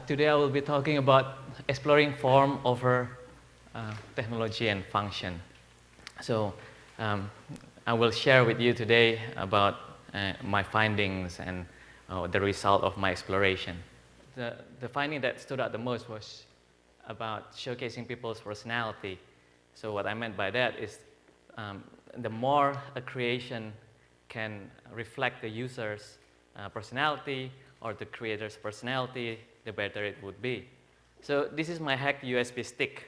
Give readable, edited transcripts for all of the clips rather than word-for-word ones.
Today I will be talking about exploring form over technology and function. So I will share with you today about my findings and the result of my exploration. The finding that stood out the most was about showcasing people's personality. So what I meant by that is the more a creation can reflect the user's personality or the creator's personality, the better it would be. So this is my hacked USB stick,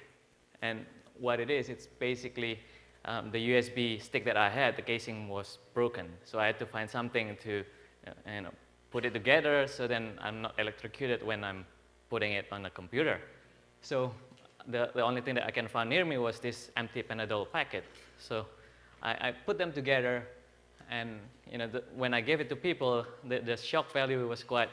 and what it is, it's basically the USB stick that I had, the casing was broken, so I had to find something to put it together so then I'm not electrocuted when I'm putting it on a computer. So the only thing that I can find near me was this empty Panadol packet. So I put them together, and when I gave it to people, the shock value was quite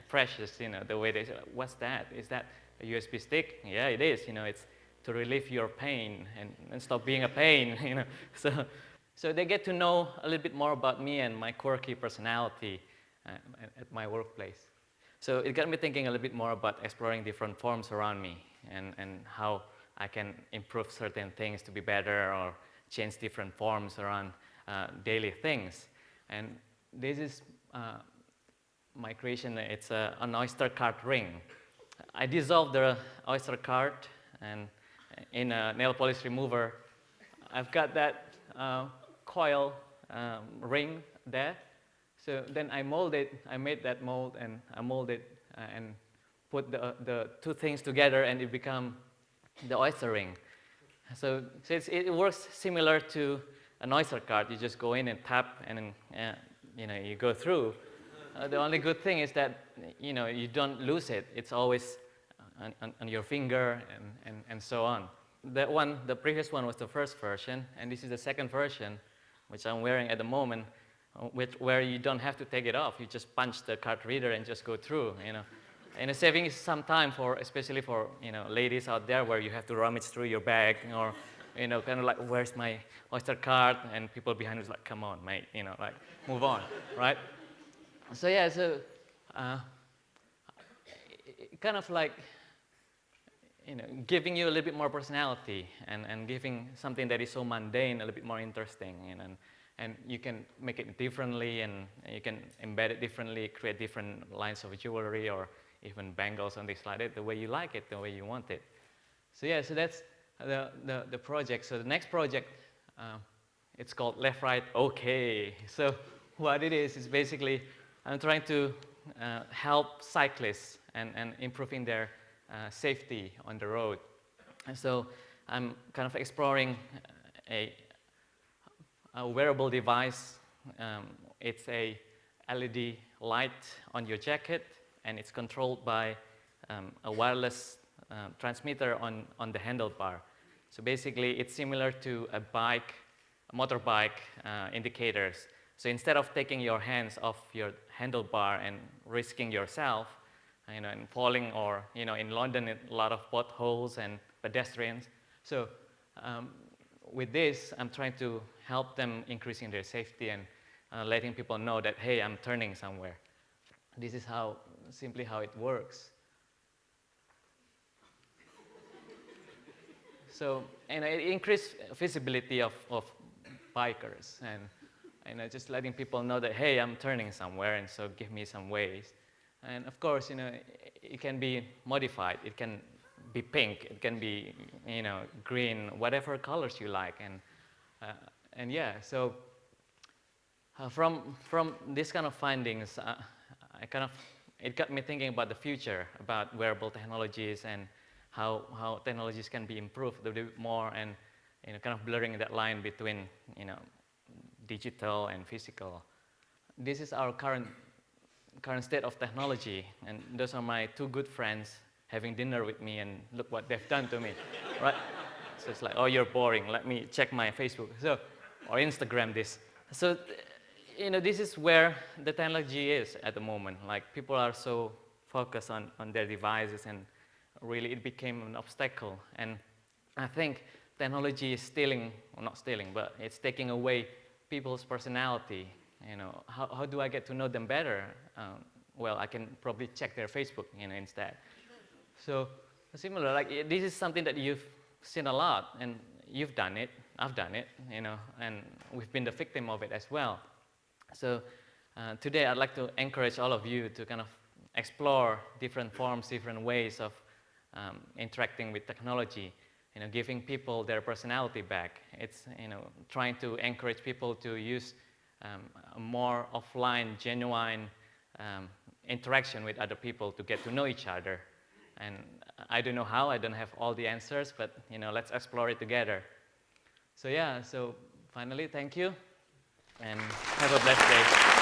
precious. The way they said, "What's that? Is that a USB stick?" Yeah, it is. It's to relieve your pain and stop being a pain. So they get to know a little bit more about me and my quirky personality at my workplace. So it got me thinking a little bit more about exploring different forms around me and how I can improve certain things to be better or change different forms around daily things. And this is my creation. It's an Oyster card ring. I dissolved the Oyster card, and in a nail polish remover, I've got that coil ring there. So then I made that mold, and I molded and put the two things together, and it became the Oyster ring. So it works similar to an Oyster card. You just go in and tap, and then you go through. The only good thing is that you don't lose it. It's always on your finger and so on. The previous one was the first version, and this is the second version, which I'm wearing at the moment, where you don't have to take it off. You just punch the card reader and just go through. And it's saving some time especially for ladies out there, where you have to rummage through your bag, or kind of like, where's my Oyster card? And people behind you is like, come on, mate, like, move on, right? So yeah, kind of like giving you a little bit more personality and giving something that is so mundane a little bit more interesting, and you can make it differently, and you can embed it differently, create different lines of jewelry or even bangles and things like that, the way you like it, the way you want it. So yeah, so that's the project. So the next project, it's called Left, Right, OK. So what it is basically I'm trying to help cyclists and improving their safety on the road. And so I'm kind of exploring a wearable device. It's a LED light on your jacket, and it's controlled by a wireless transmitter on the handlebar. So basically, it's similar to a motorbike indicators. So instead of taking your hands off your handlebar and risking yourself, and falling, or in London, a lot of potholes and pedestrians. So with this, I'm trying to help them increasing their safety and letting people know that, hey, I'm turning somewhere. This is simply how it works. So it increased visibility of bikers, and just letting people know that, hey, I'm turning somewhere, and so give me some ways. And of course, it can be modified. It can be pink. It can be, green, whatever colors you like. And yeah, so from these kind of findings, it got me thinking about the future, about wearable technologies and how technologies can be improved a little bit more, and kind of blurring that line between digital and physical. This is our current state of technology, and those are my two good friends having dinner with me, and look what they've done to me, right? So it's like, oh, you're boring, let me check my Facebook, or Instagram this. So, this is where the technology is at the moment. Like, people are so focused on their devices, and really it became an obstacle. And I think technology is not stealing, but it's taking away people's personality. How do I get to know them better? well, I can probably check their Facebook, instead. So similar, like this is something that you've seen a lot, and you've done it, I've done it, and we've been the victim of it as well. So today I'd like to encourage all of you to kind of explore different forms, different ways of interacting with technology, giving people their personality back. It's, trying to encourage people to use a more offline, genuine interaction with other people to get to know each other. And I don't know how, I don't have all the answers, but let's explore it together. So yeah, so finally, thank you, and have a blessed day.